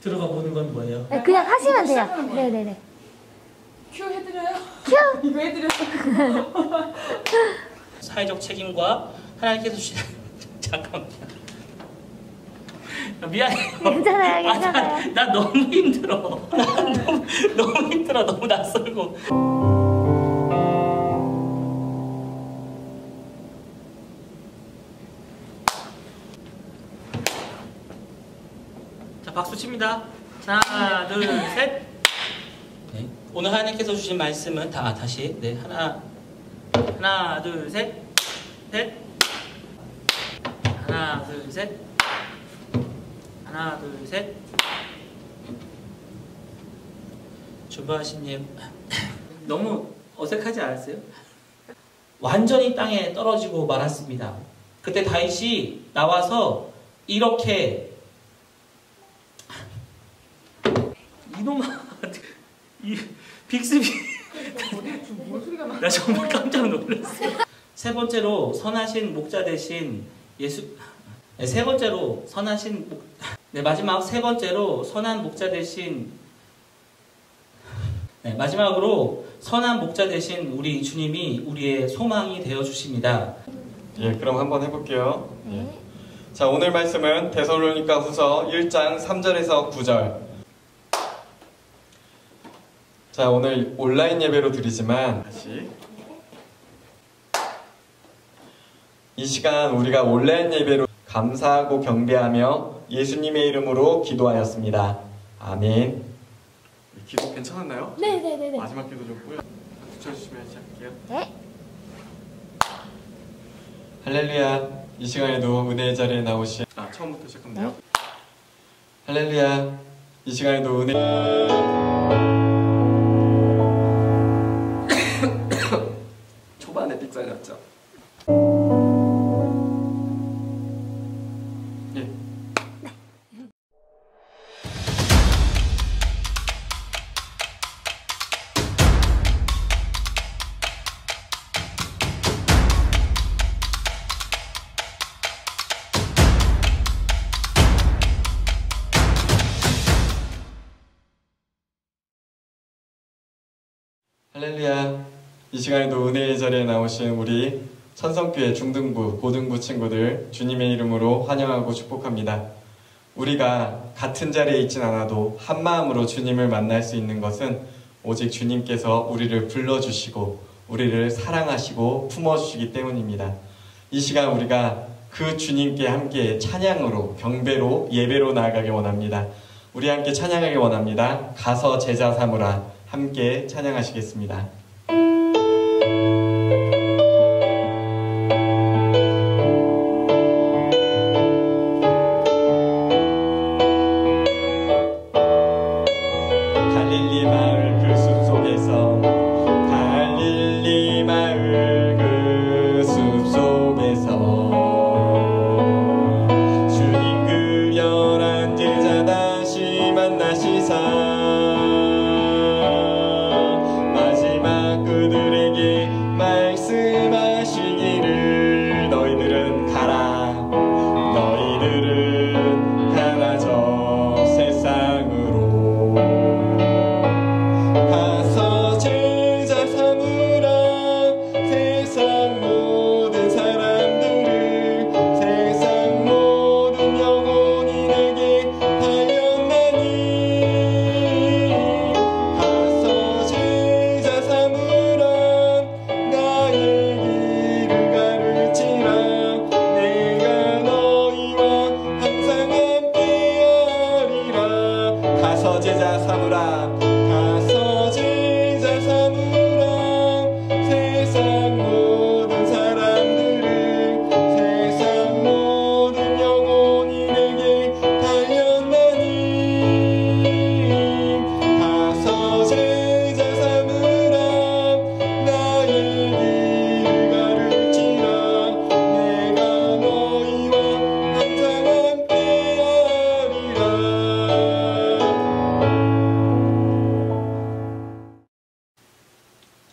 들어가 보는 건 뭐예요? 네, 그냥 하시면 돼요. 네네네. 큐 해드려요? 큐! 이거 해드려요? 사회적 책임과 하나님께서 주신 잠깐만. 미안해요. 괜찮아요, 괜찮아요. 나 너무 힘들어. 너무 힘들어. 너무 낯설고. 자, 박수 칩니다. 하나, 둘, 셋. 네. 오늘 하나님께서 주신 말씀은 다시. 네, 하나, 둘, 셋. 하나, 둘, 셋. 하나, 둘, 셋. 주부하신님, 너무 어색하지 않았어요? 완전히 땅에 떨어지고 말았습니다. 그때 다윗이 나와서 이렇게 이놈아, 이 빅스비 나 정말 깜짝 놀랐어. 세 번째로 선하신 목자 되신 예수. 네, 세 번째로 선하신 네, 마지막 세 번째로 선한 목자 되신 네, 마지막으로 선한 목자 되신 우리 주님이 우리의 소망이 되어 주십니다. 예, 그럼 한번 해볼게요. 네. 자, 오늘 말씀은 데살로니가 후서 1장 3절에서 9절. 자, 오늘 온라인 예배로 드리지만 다시 이 시간 우리가 온라인 예배로 감사하고 경배하며 예수님의 이름으로 기도하였습니다. 아멘. 기도 괜찮았나요? 네네네네. 마지막 기도 좀 붙여주시면 시작할게요. 네. 할렐루야. 이 시간에도 은혜의 자리에 나오신 처음부터 시작하면 돼요. 할렐루야. 이 시간에도 은혜 초반에 삑살났죠. 예. 할렐루야. 이 시간에도 은혜의 자리에 나오신 우리 천성교회 중등부, 고등부 친구들 주님의 이름으로 환영하고 축복합니다. 우리가 같은 자리에 있진 않아도 한 마음으로 주님을 만날 수 있는 것은 오직 주님께서 우리를 불러주시고 우리를 사랑하시고 품어주시기 때문입니다. 이 시간 우리가 그 주님께 함께 찬양으로, 경배로, 예배로 나아가기 원합니다. 우리 함께 찬양하기 원합니다. 가서 제자 삼으라. 함께 찬양하시겠습니다. 갈릴리 마을 그 숲속에서 갈릴리 마을 그 숲속에서 주님 그 열한 제자 다시 만나시사 마지막 그들에게 말씀하시기를 너희들은 가라 저 세상으로 가서 제자 삼으라 세상 모든 사람들을 세상 모든 영혼이 내게 달렸나니 가서 제자 삼으라 나의 길을 가르치라 내가 너희와 항상 함께하리라 가서 제자 삼으라 가서 제자 삼으라 세상 모든 사람들을 세상 모든 영혼이 내게 달렸나니 가서 제자 삼으라 나의 길을 가르치라 내가 너희와 항상 함께하리라.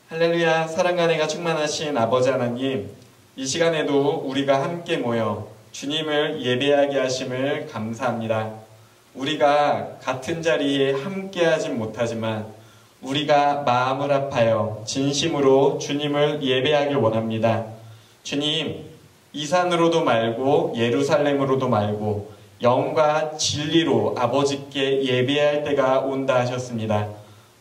할렐루야. 사랑과 은혜가 충만하신 아버지 하나님, 이 시간에도 우리가 함께 모여 주님을 예배하게 하심을 감사합니다. 우리가 같은 자리에 함께하진 못하지만 우리가 마음을 합하여 진심으로 주님을 예배하길 원합니다. 주님, 이 산으로도 말고 예루살렘으로도 말고 영과 진리로 아버지께 예배할 때가 온다 하셨습니다.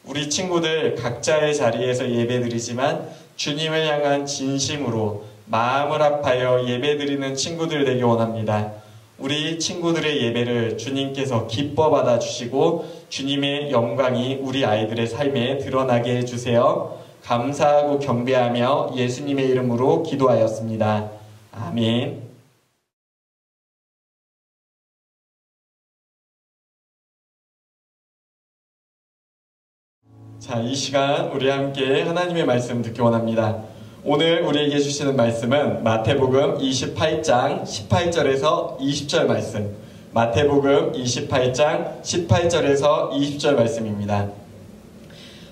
우리 친구들 각자의 자리에서 예배드리지만 주님을 향한 진심으로 마음을 합하여 예배드리는 친구들 되기 원합니다. 우리 친구들의 예배를 주님께서 기뻐 받아주시고 주님의 영광이 우리 아이들의 삶에 드러나게 해주세요. 감사하고 경배하며 예수님의 이름으로 기도하였습니다. 아멘. 자, 이 시간 우리 함께 하나님의 말씀 듣기 원합니다. 오늘 우리에게 주시는 말씀은 마태복음 28장 18절에서 20절 말씀, 마태복음 28장 18절에서 20절 말씀입니다.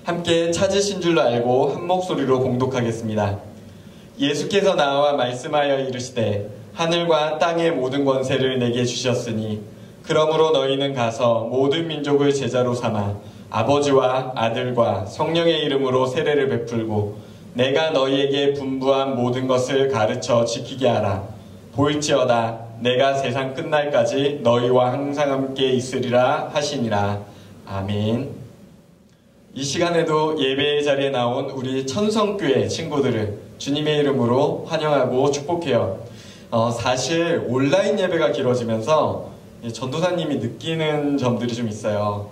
함께 찾으신 줄로 알고 한 목소리로 봉독하겠습니다. 예수께서 나와 말씀하여 이르시되 하늘과 땅의 모든 권세를 내게 주셨으니 그러므로 너희는 가서 모든 민족을 제자로 삼아 아버지와 아들과 성령의 이름으로 세례를 베풀고 내가 너희에게 분부한 모든 것을 가르쳐 지키게 하라. 볼지어다 내가 세상 끝날까지 너희와 항상 함께 있으리라 하시니라. 아멘. 이 시간에도 예배의 자리에 나온 우리 천성교회 친구들을 주님의 이름으로 환영하고 축복해요. 사실 온라인 예배가 길어지면서 전도사님이 느끼는 점들이 좀 있어요.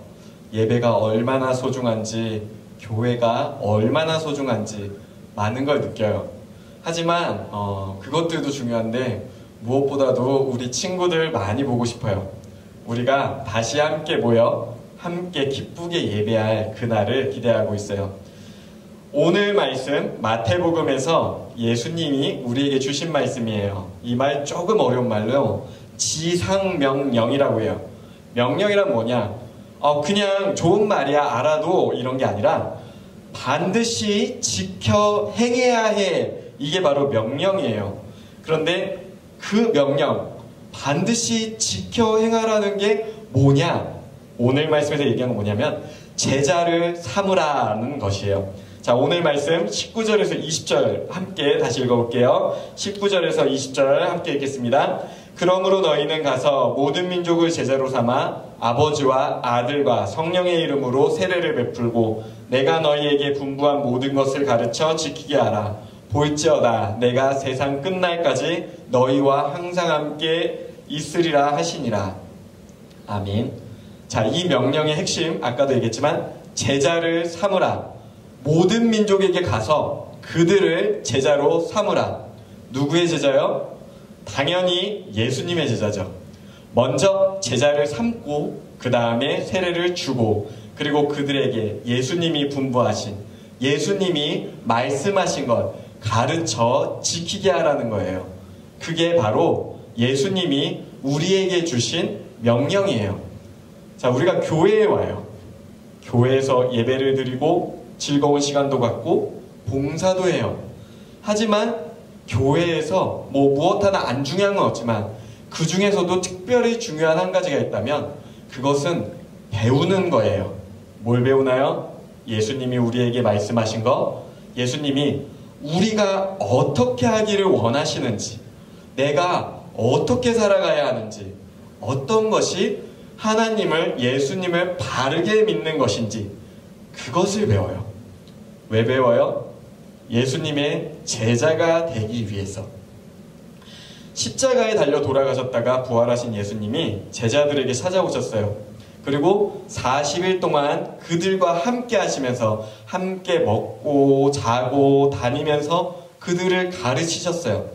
예배가 얼마나 소중한지, 교회가 얼마나 소중한지 많은 걸 느껴요. 하지만 그것들도 중요한데 무엇보다도 우리 친구들 많이 보고 싶어요. 우리가 다시 함께 모여 함께 기쁘게 예배할 그날을 기대하고 있어요. 오늘 말씀 마태복음에서 예수님이 우리에게 주신 말씀이에요. 이 말 조금 어려운 말로 지상명령이라고 해요. 명령이란 뭐냐? 그냥 좋은 말이야 알아도 이런 게 아니라 반드시 지켜 행해야 해. 이게 바로 명령이에요. 그런데 그 명령 반드시 지켜 행하라는 게 뭐냐? 오늘 말씀에서 얘기한 건 뭐냐면 제자를 삼으라는 것이에요. 자, 오늘 말씀 19절에서 20절 함께 다시 읽어볼게요. 19절에서 20절 함께 읽겠습니다. 그러므로 너희는 가서 모든 민족을 제자로 삼아 아버지와 아들과 성령의 이름으로 세례를 베풀고 내가 너희에게 분부한 모든 것을 가르쳐 지키게 하라. 볼지어다 내가 세상 끝날까지 너희와 항상 함께 있으리라 하시니라. 아멘. 자, 이 명령의 핵심 아까도 얘기했지만 제자를 삼으라. 모든 민족에게 가서 그들을 제자로 삼으라. 누구의 제자요? 당연히 예수님의 제자죠. 먼저 제자를 삼고 그 다음에 세례를 주고 그리고 그들에게 예수님이 분부하신, 예수님이 말씀하신 것 가르쳐 지키게 하라는 거예요. 그게 바로 예수님이 우리에게 주신 명령이에요. 자, 우리가 교회에 와요. 교회에서 예배를 드리고 즐거운 시간도 갖고 봉사도 해요. 하지만 교회에서 무엇 하나 안 중요한 건 없지만 그 중에서도 특별히 중요한 한 가지가 있다면 그것은 배우는 거예요. 뭘 배우나요? 예수님이 우리에게 말씀하신 거, 예수님이 우리가 어떻게 하기를 원하시는지, 내가 어떻게 살아가야 하는지, 어떤 것이 하나님을, 예수님을 바르게 믿는 것인지 그것을 배워요. 왜 배워요? 예수님의 제자가 되기 위해서. 십자가에 달려 돌아가셨다가 부활하신 예수님이 제자들에게 찾아오셨어요. 그리고 40일 동안 그들과 함께 하시면서 함께 먹고 자고 다니면서 그들을 가르치셨어요.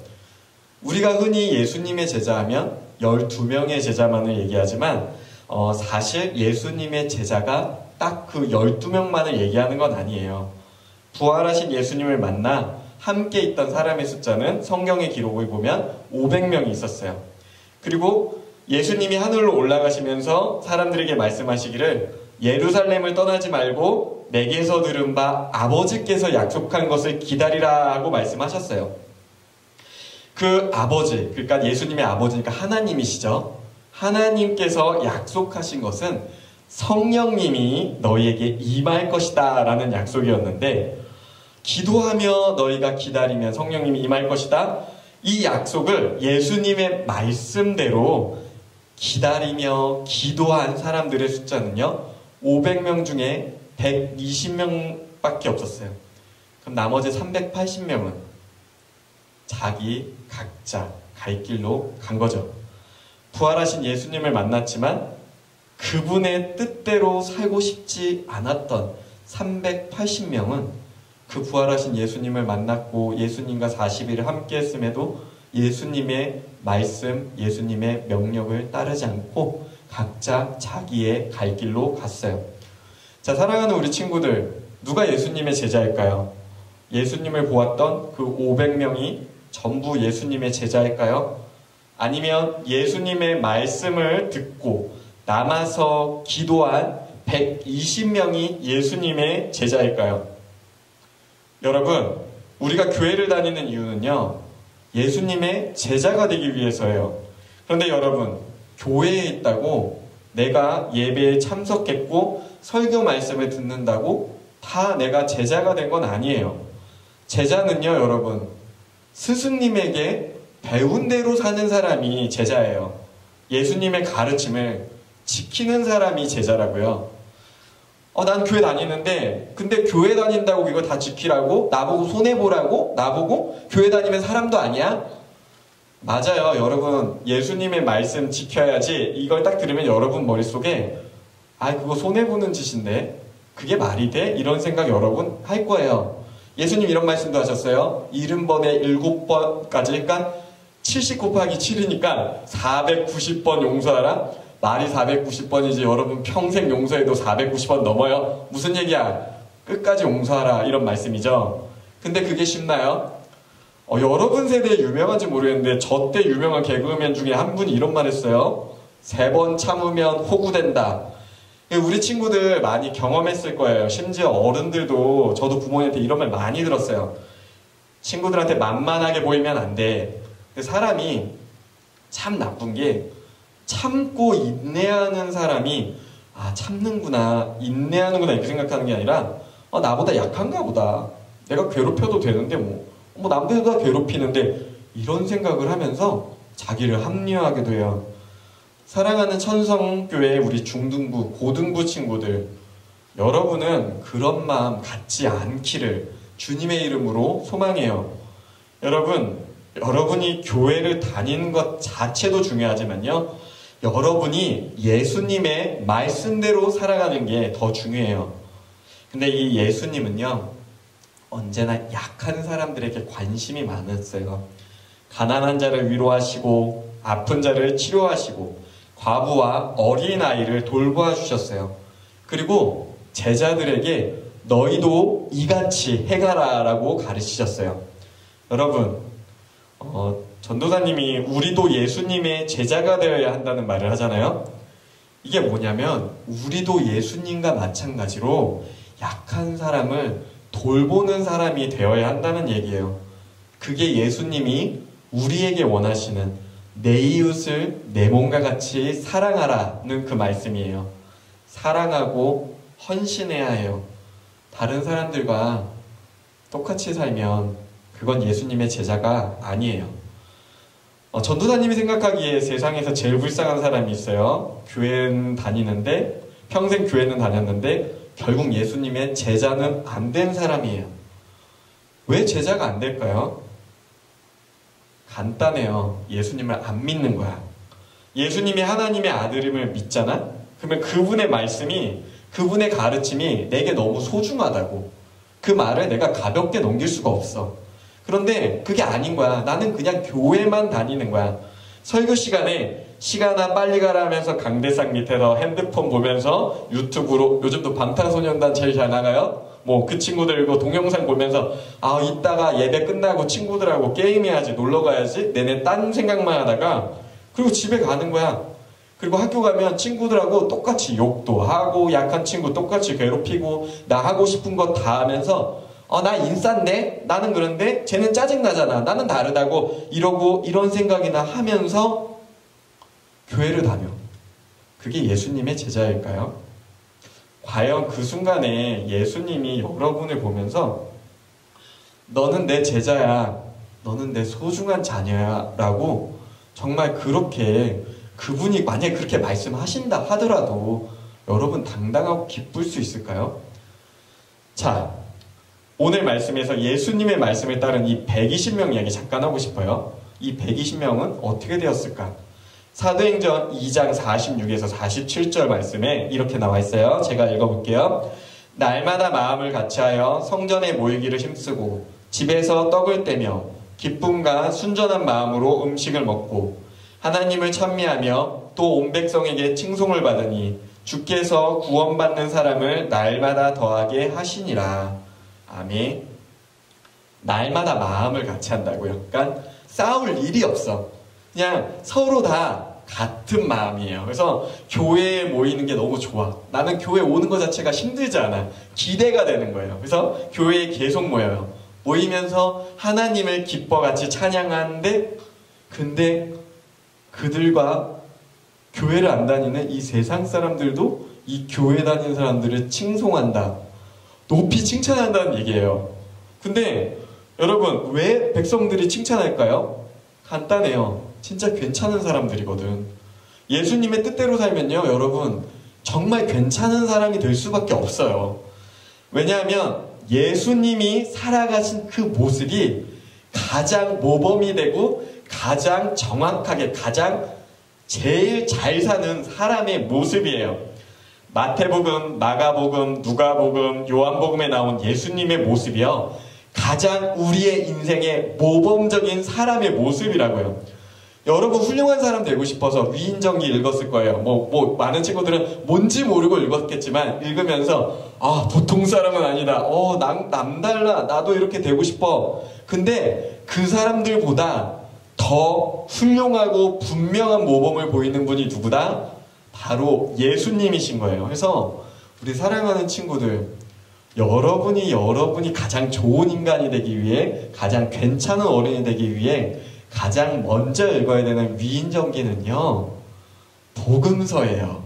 우리가 흔히 예수님의 제자하면 12명의 제자만을 얘기하지만 사실 예수님의 제자가 딱 그 12명만을 얘기하는 건 아니에요. 부활하신 예수님을 만나 함께 있던 사람의 숫자는 성경의 기록을 보면 500명이 있었어요. 그리고 예수님이 하늘로 올라가시면서 사람들에게 말씀하시기를 예루살렘을 떠나지 말고 내게서 들은 바 아버지께서 약속한 것을 기다리라 하고 말씀하셨어요. 그 아버지, 그러니까 예수님의 아버지니까 하나님이시죠. 하나님께서 약속하신 것은 성령님이 너희에게 임할 것이다 라는 약속이었는데, 기도하며 너희가 기다리면 성령님이 임할 것이다, 이 약속을 예수님의 말씀대로 기다리며 기도한 사람들의 숫자는요 500명 중에 120명밖에 없었어요. 그럼 나머지 380명은 자기 각자 갈 길로 간 거죠. 부활하신 예수님을 만났지만 그분의 뜻대로 살고 싶지 않았던 380명은 그 부활하신 예수님을 만났고 예수님과 40일을 함께 했음에도 예수님의 말씀, 예수님의 명령을 따르지 않고 각자 자기의 갈 길로 갔어요. 자, 사랑하는 우리 친구들, 누가 예수님의 제자일까요? 예수님을 보았던 그 500명이 전부 예수님의 제자일까요? 아니면 예수님의 말씀을 듣고 남아서 기도한 120명이 예수님의 제자일까요? 여러분, 우리가 교회를 다니는 이유는요, 예수님의 제자가 되기 위해서예요. 그런데 여러분, 교회에 있다고 내가 예배에 참석했고 설교 말씀을 듣는다고 다 내가 제자가 된 건 아니에요. 제자는요, 여러분, 스승님에게 배운 대로 사는 사람이 제자예요. 예수님의 가르침을 지키는 사람이 제자라고요. 난 교회 다니는데, 근데 교회 다닌다고 이거 다 지키라고? 나보고 손해보라고? 나보고 교회 다니면 사람도 아니야? 맞아요. 여러분, 예수님의 말씀 지켜야지. 이걸 딱 들으면 여러분 머릿속에 그거 손해보는 짓인데 그게 말이 돼? 이런 생각 여러분 할 거예요. 예수님 이런 말씀도 하셨어요. 70번에 7번까지, 그러니까 70 곱하기 7이니까 490번 용서하라. 말이 490번이지 여러분 평생 용서해도 490번 넘어요. 무슨 얘기야? 끝까지 용서하라, 이런 말씀이죠. 근데 그게 쉽나요? 여러분 세대에 유명한지 모르겠는데 저 때 유명한 개그맨 중에 한 분이 이런 말 했어요. 3번 참으면 호구된다. 우리 친구들 많이 경험했을 거예요. 심지어 어른들도, 저도 부모님한테 이런 말 많이 들었어요. 친구들한테 만만하게 보이면 안 돼. 근데 사람이 참 나쁜 게, 참고 인내하는 사람이 참는구나, 인내하는구나 이렇게 생각하는 게 아니라 나보다 약한가 보다, 내가 괴롭혀도 되는데 뭐 남들보다 괴롭히는데, 이런 생각을 하면서 자기를 합리화하게 돼요. 사랑하는 천성교회 우리 중등부, 고등부 친구들, 여러분은 그런 마음 갖지 않기를 주님의 이름으로 소망해요. 여러분이 교회를 다니는 것 자체도 중요하지만요, 여러분이 예수님의 말씀대로 살아가는 게 더 중요해요. 근데 이 예수님은요, 언제나 약한 사람들에게 관심이 많았어요. 가난한 자를 위로하시고 아픈 자를 치료하시고 과부와 어린아이를 돌보아 주셨어요. 그리고 제자들에게 너희도 이같이 행하라 라고 가르치셨어요. 여러분, 전도사님이 우리도 예수님의 제자가 되어야 한다는 말을 하잖아요. 이게 뭐냐면 우리도 예수님과 마찬가지로 약한 사람을 돌보는 사람이 되어야 한다는 얘기예요. 그게 예수님이 우리에게 원하시는 내 이웃을 내 몸과 같이 사랑하라는 그 말씀이에요. 사랑하고 헌신해야 해요. 다른 사람들과 똑같이 살면 그건 예수님의 제자가 아니에요. 전도사님이 생각하기에 세상에서 제일 불쌍한 사람이 있어요. 교회는 다니는데, 평생 교회는 다녔는데 결국 예수님의 제자는 안 된 사람이에요. 왜 제자가 안 될까요? 간단해요. 예수님을 안 믿는 거야. 예수님이 하나님의 아들임을 믿잖아? 그러면 그분의 말씀이, 그분의 가르침이 내게 너무 소중하다고. 그 말을 내가 가볍게 넘길 수가 없어. 그런데 그게 아닌 거야. 나는 그냥 교회만 다니는 거야. 설교 시간에 시간아 빨리 가라 하면서 강대상 밑에서 핸드폰 보면서 유튜브로, 요즘도 방탄소년단 제일 잘 나가요? 그 친구들과 동영상 보면서 이따가 예배 끝나고 친구들하고 게임해야지, 놀러 가야지, 내내 딴 생각만 하다가, 그리고 집에 가는 거야. 그리고 학교 가면 친구들하고 똑같이 욕도 하고 약한 친구 똑같이 괴롭히고 나 하고 싶은 거 다 하면서 나 인싸인데? 나는 그런데 쟤는 짜증나잖아, 나는 다르다고 이러고, 이런 생각이나 하면서 교회를 다녀. 그게 예수님의 제자일까요? 과연 그 순간에 예수님이 여러분을 보면서 너는 내 제자야, 너는 내 소중한 자녀야 라고 정말 그렇게 그분이 만약에 그렇게 말씀하신다 하더라도 여러분 당당하고 기쁠 수 있을까요? 자, 오늘 말씀에서 예수님의 말씀에 따른 이 120명 이야기 잠깐 하고 싶어요. 이 120명은 어떻게 되었을까? 사도행전 2장 46에서 47절 말씀에 이렇게 나와 있어요. 제가 읽어볼게요. 날마다 마음을 같이하여 성전에 모이기를 힘쓰고 집에서 떡을 떼며 기쁨과 순전한 마음으로 음식을 먹고 하나님을 찬미하며 또 온 백성에게 칭송을 받으니 주께서 구원받는 사람을 날마다 더하게 하시니라. 아멘. 날마다 마음을 같이 한다고요. 그러니까 싸울 일이 없어. 그냥 서로 다 같은 마음이에요. 그래서 교회에 모이는 게 너무 좋아. 나는 교회 오는 것 자체가 힘들지 않아. 기대가 되는 거예요. 그래서 교회에 계속 모여요. 모이면서 하나님을 기뻐 같이 찬양하는데, 근데 그들과 교회를 안 다니는 이 세상 사람들도 이 교회 다니는 사람들을 칭송한다, 높이 칭찬한다는 얘기예요. 근데 여러분, 왜 백성들이 칭찬할까요? 간단해요. 진짜 괜찮은 사람들이거든. 예수님의 뜻대로 살면요, 여러분 정말 괜찮은 사람이 될 수밖에 없어요. 왜냐하면 예수님이 살아가신 그 모습이 가장 모범이 되고 가장 정확하게, 가장 제일 잘 사는 사람의 모습이에요. 마태복음, 마가복음, 누가복음, 요한복음에 나온 예수님의 모습이요, 가장 우리의 인생의 모범적인 사람의 모습이라고요. 여러분 훌륭한 사람 되고 싶어서 위인전기 읽었을 거예요. 많은 친구들은 뭔지 모르고 읽었겠지만 읽으면서 아, 보통 사람은 아니다. 남달라. 나도 이렇게 되고 싶어. 근데 그 사람들보다 더 훌륭하고 분명한 모범을 보이는 분이 누구다? 바로 예수님이신 거예요. 그래서 우리 사랑하는 친구들, 여러분이 가장 좋은 인간이 되기 위해, 가장 괜찮은 어른이 되기 위해 가장 먼저 읽어야 되는 위인전기는요, 복음서예요.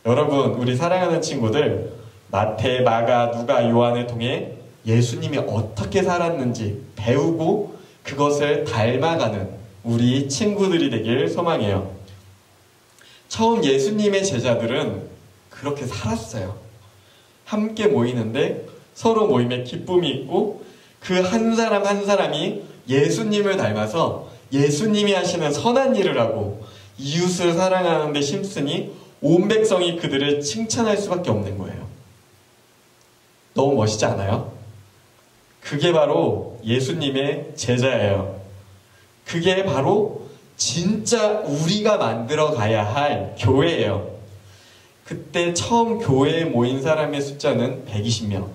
여러분, 우리 사랑하는 친구들, 마태, 마가, 누가, 요한을 통해 예수님이 어떻게 살았는지 배우고 그것을 닮아가는 우리 친구들이 되길 소망해요. 처음 예수님의 제자들은 그렇게 살았어요. 함께 모이는데 서로 모임에 기쁨이 있고 그 한 사람 한 사람이 예수님을 닮아서 예수님이 하시는 선한 일을 하고 이웃을 사랑하는 데 힘쓰니 온 백성이 그들을 칭찬할 수밖에 없는 거예요. 너무 멋있지 않아요? 그게 바로 예수님의 제자예요. 그게 바로 진짜 우리가 만들어 가야 할 교회예요. 그때 처음 교회에 모인 사람의 숫자는 120명.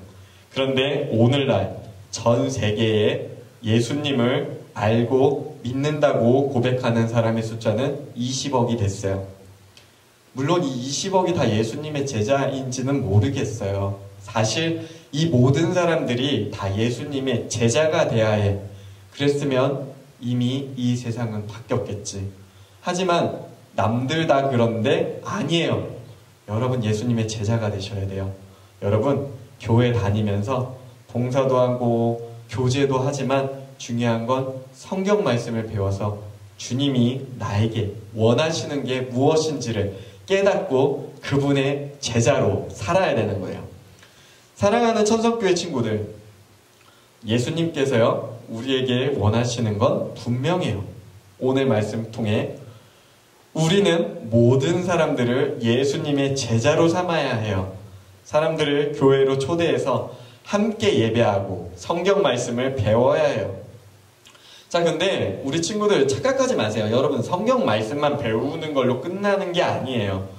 그런데 오늘날 전 세계에 예수님을 알고 믿는다고 고백하는 사람의 숫자는 20억이 됐어요. 물론 이 20억이 다 예수님의 제자인지는 모르겠어요. 사실 이 모든 사람들이 다 예수님의 제자가 돼야 해. 그랬으면 이미 이 세상은 바뀌었겠지. 하지만 남들 다 그런데 아니에요. 여러분 예수님의 제자가 되셔야 돼요. 여러분 교회 다니면서 봉사도 하고 교제도 하지만 중요한 건 성경 말씀을 배워서 주님이 나에게 원하시는 게 무엇인지를 깨닫고 그분의 제자로 살아야 되는 거예요. 사랑하는 천성교회 친구들, 예수님께서요 우리에게 원하시는 건 분명해요. 오늘 말씀 통해 우리는 모든 사람들을 예수님의 제자로 삼아야 해요. 사람들을 교회로 초대해서 함께 예배하고 성경 말씀을 배워야 해요. 자, 근데 우리 친구들 착각하지 마세요. 여러분 성경 말씀만 배우는 걸로 끝나는 게 아니에요.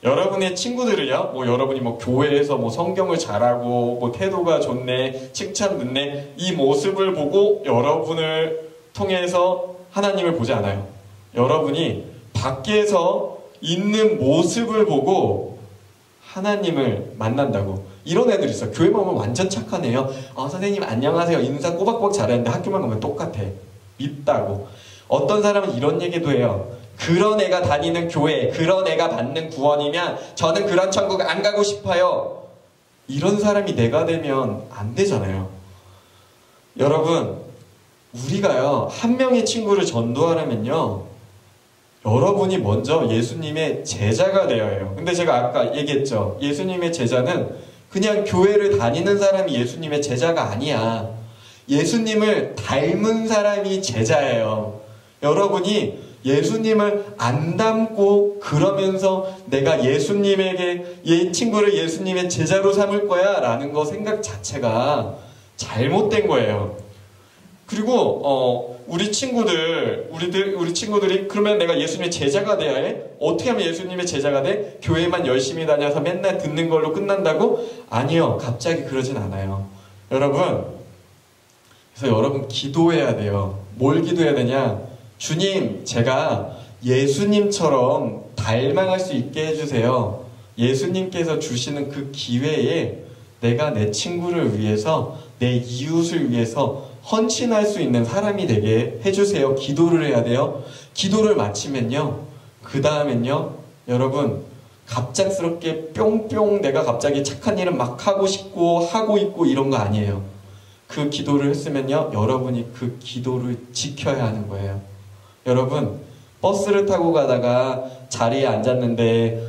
여러분의 친구들을요, 여러분이 교회에서 성경을 잘하고 태도가 좋네, 칭찬 듣네, 이 모습을 보고 여러분을 통해서 하나님을 보지 않아요. 여러분이 밖에서 있는 모습을 보고 하나님을 만난다고. 이런 애들 있어. 교회만 오면 완전 착한 애요. 선생님 안녕하세요 인사 꼬박꼬박 잘했는데 학교만 가면 똑같아. 밉다고. 어떤 사람은 이런 얘기도 해요. 그런 애가 다니는 교회, 그런 애가 받는 구원이면 저는 그런 천국 안 가고 싶어요. 이런 사람이 내가 되면 안 되잖아요. 여러분, 우리가요, 한 명의 친구를 전도하려면요, 여러분이 먼저 예수님의 제자가 되어야 해요. 근데 제가 아까 얘기했죠. 예수님의 제자는 그냥 교회를 다니는 사람이 예수님의 제자가 아니야. 예수님을 닮은 사람이 제자예요. 여러분이 예수님을 안 닮고 그러면서 내가 예수님에게 이 친구를 예수님의 제자로 삼을 거야 라는 거 생각 자체가 잘못된 거예요. 그리고 우리 친구들이 그러면 내가 예수님의 제자가 돼야 해? 어떻게 하면 예수님의 제자가 돼? 교회만 열심히 다녀서 맨날 듣는 걸로 끝난다고? 아니요. 갑자기 그러진 않아요. 여러분, 그래서 여러분 기도해야 돼요. 뭘 기도해야 되냐? 주님, 제가 예수님처럼 닮아갈 수 있게 해주세요. 예수님께서 주시는 그 기회에 내가 내 친구를 위해서, 내 이웃을 위해서 헌신할 수 있는 사람이 되게 해주세요. 기도를 해야 돼요. 기도를 마치면요, 그 다음엔요, 여러분, 갑작스럽게 뿅뿅 내가 갑자기 착한 일은 막 하고 싶고 하고 있고 이런 거 아니에요. 그 기도를 했으면요, 여러분이 그 기도를 지켜야 하는 거예요. 여러분, 버스를 타고 가다가 자리에 앉았는데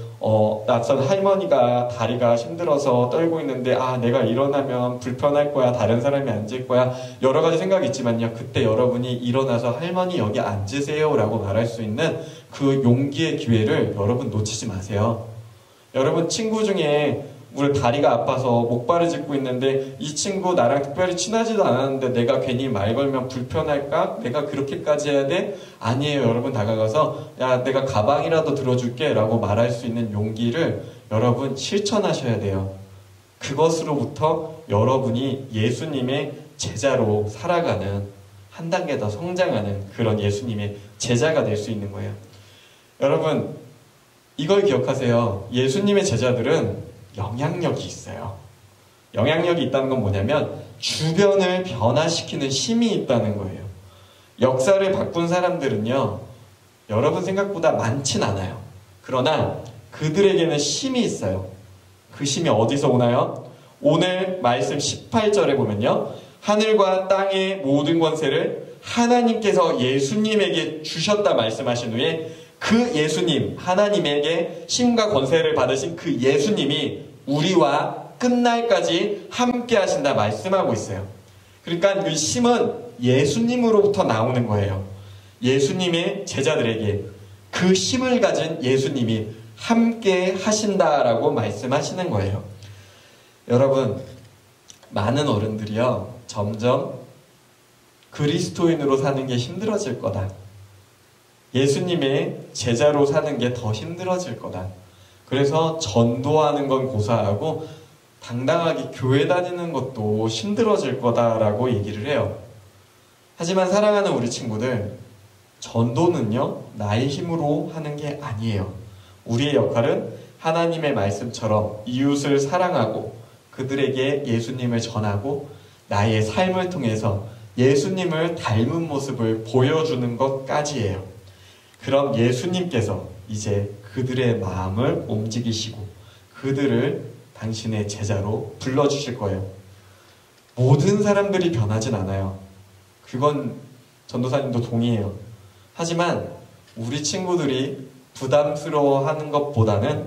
낯선 할머니가 다리가 힘들어서 떨고 있는데 내가 일어나면 불편할 거야, 다른 사람이 앉을 거야, 여러 가지 생각이 있지만요, 그때 여러분이 일어나서 할머니 여기 앉으세요 라고 말할 수 있는 그 용기의 기회를 여러분 놓치지 마세요. 여러분, 친구 중에 우리 다리가 아파서 목발을 짚고 있는데 이 친구 나랑 특별히 친하지도 않았는데 내가 괜히 말 걸면 불편할까? 내가 그렇게까지 해야 돼? 아니에요. 여러분, 다가가서 야, 내가 가방이라도 들어줄게 라고 말할 수 있는 용기를 여러분 실천하셔야 돼요. 그것으로부터 여러분이 예수님의 제자로 살아가는, 한 단계 더 성장하는 그런 예수님의 제자가 될 수 있는 거예요. 여러분, 이걸 기억하세요. 예수님의 제자들은 영향력이 있어요. 영향력이 있다는 건 뭐냐면 주변을 변화시키는 힘이 있다는 거예요. 역사를 바꾼 사람들은요, 여러분 생각보다 많진 않아요. 그러나 그들에게는 힘이 있어요. 그 힘이 어디서 오나요? 오늘 말씀 18절에 보면요, 하늘과 땅의 모든 권세를 하나님께서 예수님에게 주셨다 말씀하신 후에 그 예수님, 하나님에게 힘과 권세를 받으신 그 예수님이 우리와 끝날까지 함께 하신다 말씀하고 있어요. 그러니까 그 힘은 예수님으로부터 나오는 거예요. 예수님의 제자들에게 그 힘을 가진 예수님이 함께 하신다라고 말씀하시는 거예요. 여러분, 많은 어른들이요, 점점 그리스도인으로 사는 게 힘들어질 거다. 예수님의 제자로 사는 게 더 힘들어질 거다. 그래서 전도하는 건 고사하고 당당하게 교회 다니는 것도 힘들어질 거다라고 얘기를 해요. 하지만 사랑하는 우리 친구들, 전도는요, 나의 힘으로 하는 게 아니에요. 우리의 역할은 하나님의 말씀처럼 이웃을 사랑하고 그들에게 예수님을 전하고 나의 삶을 통해서 예수님을 닮은 모습을 보여주는 것까지예요. 그럼 예수님께서 이제 그들의 마음을 움직이시고 그들을 당신의 제자로 불러주실 거예요. 모든 사람들이 변하진 않아요. 그건 전도사님도 동의해요. 하지만 우리 친구들이 부담스러워하는 것보다는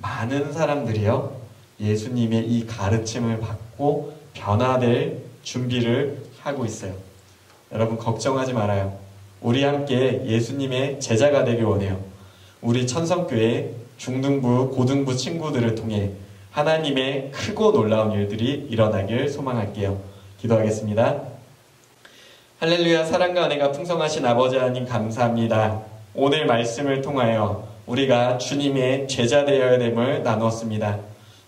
많은 사람들이요, 예수님의 이 가르침을 받고 변화될 준비를 하고 있어요. 여러분, 걱정하지 말아요. 우리 함께 예수님의 제자가 되길 원해요. 우리 천성교회 중등부, 고등부 친구들을 통해 하나님의 크고 놀라운 일들이 일어나길 소망할게요. 기도하겠습니다. 할렐루야. 사랑과 은혜가 풍성하신 아버지 하나님, 감사합니다. 오늘 말씀을 통하여 우리가 주님의 제자 되어야 됨을 나누었습니다.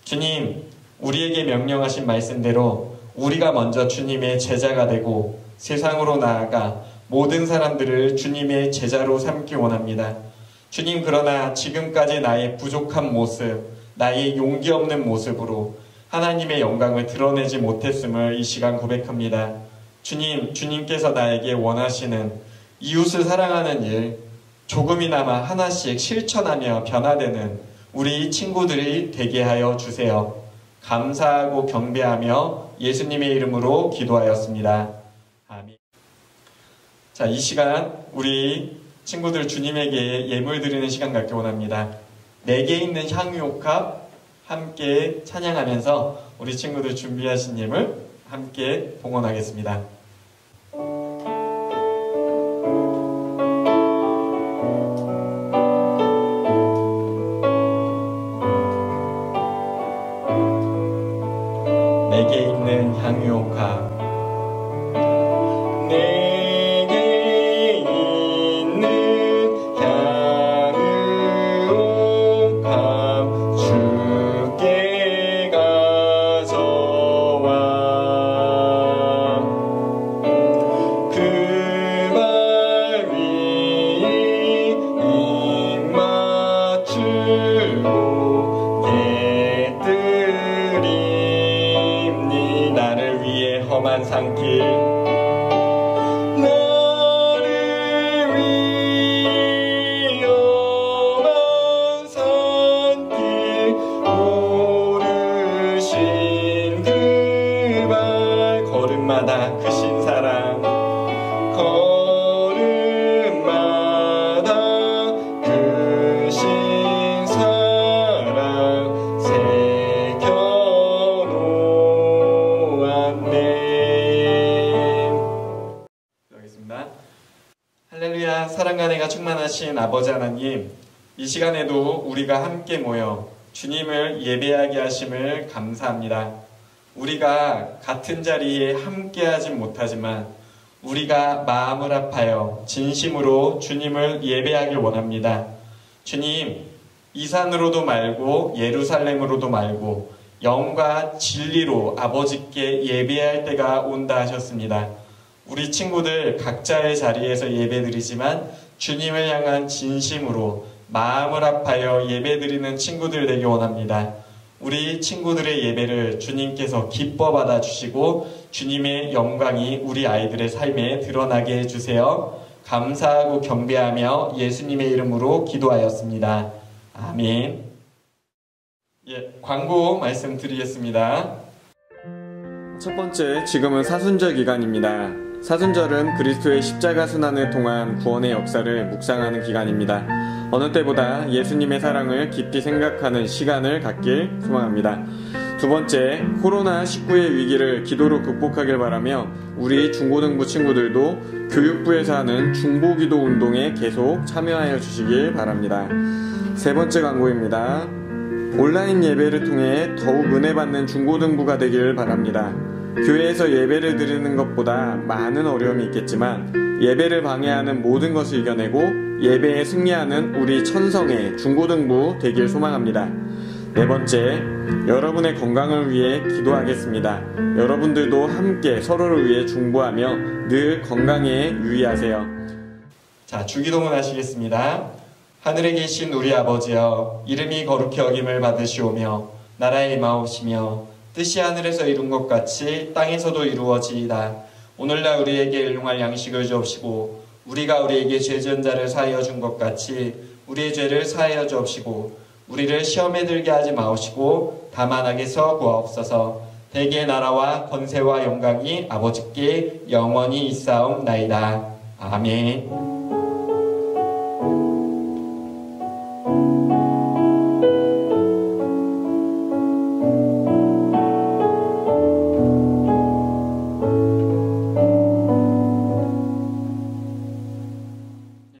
주님, 우리에게 명령하신 말씀대로 우리가 먼저 주님의 제자가 되고 세상으로 나아가 모든 사람들을 주님의 제자로 삼기 원합니다. 주님, 그러나 지금까지 나의 부족한 모습, 나의 용기 없는 모습으로 하나님의 영광을 드러내지 못했음을 이 시간 고백합니다. 주님, 주님께서 나에게 원하시는 이웃을 사랑하는 일, 조금이나마 하나씩 실천하며 변화되는 우리 친구들이 되게 하여 주세요. 감사하고 경배하며 예수님의 이름으로 기도하였습니다. 아멘. 자, 이 시간 우리 친구들 주님에게 예물 드리는 시간 갖기 원합니다. 내게 있는 향유옥합 함께 찬양하면서 우리 친구들 준비하신 예물 함께 봉헌하겠습니다. 내게 있는 향유옥합 내게 있는 향유옥합 주께 가져와 그 발 위에 입 맞추고 예드립니 나를 위해 험한 산길 나를 위해 험한 산길 오르신 그 발 걸음마다 크신 사랑 걸음마다 크신 사랑 새겨놓았네. 기도하겠습니다. 할렐루야. 사랑과 은혜가 충만하신 아버지 하나님, 이 시간에도 우리가 함께 모여 주님을 예배하게 하심을 감사합니다. 우리가 같은 자리에 함께하진 못하지만 우리가 마음을 아파요 진심으로 주님을 예배하길 원합니다. 주님, 이 산으로도 말고 예루살렘으로도 말고 영과 진리로 아버지께 예배할 때가 온다 하셨습니다. 우리 친구들 각자의 자리에서 예배드리지만 주님을 향한 진심으로 마음을 아파요 예배드리는 친구들 되기 원합니다. 우리 친구들의 예배를 주님께서 기뻐 받아주시고 주님의 영광이 우리 아이들의 삶에 드러나게 해주세요. 감사하고 경배하며 예수님의 이름으로 기도하였습니다. 아멘. 광고 말씀드리겠습니다. 첫 번째, 지금은 사순절 기간입니다. 사순절은 그리스도의 십자가 순환을 통한 구원의 역사를 묵상하는 기간입니다. 어느 때보다 예수님의 사랑을 깊이 생각하는 시간을 갖길 소망합니다. 두 번째, 코로나19의 위기를 기도로 극복하길 바라며 우리 중고등부 친구들도 교육부에서 하는 중보기도 운동에 계속 참여하여 주시길 바랍니다. 세 번째 광고입니다. 온라인 예배를 통해 더욱 은혜 받는 중고등부가 되길 바랍니다. 교회에서 예배를 드리는 것보다 많은 어려움이 있겠지만 예배를 방해하는 모든 것을 이겨내고 예배에 승리하는 우리 천성의 중고등부 되길 소망합니다. 네 번째, 여러분의 건강을 위해 기도하겠습니다. 여러분들도 함께 서로를 위해 중보하며 늘 건강에 유의하세요. 자, 주기도문 하시겠습니다. 하늘에 계신 우리 아버지여, 이름이 거룩히 여김을 받으시오며 나라의 임하옵시며 뜻이 하늘에서 이룬 것 같이 땅에서도 이루어지이다. 오늘날 우리에게 일용할 양식을 주옵시고 우리가 우리에게 죄 지은 자를 사하여 준 것 같이 우리의 죄를 사하여 주옵시고 우리를 시험에 들게 하지 마옵시고 다만 악에서 구하옵소서. 대개의 나라와 권세와 영광이 아버지께 영원히 있사옵나이다. 아멘.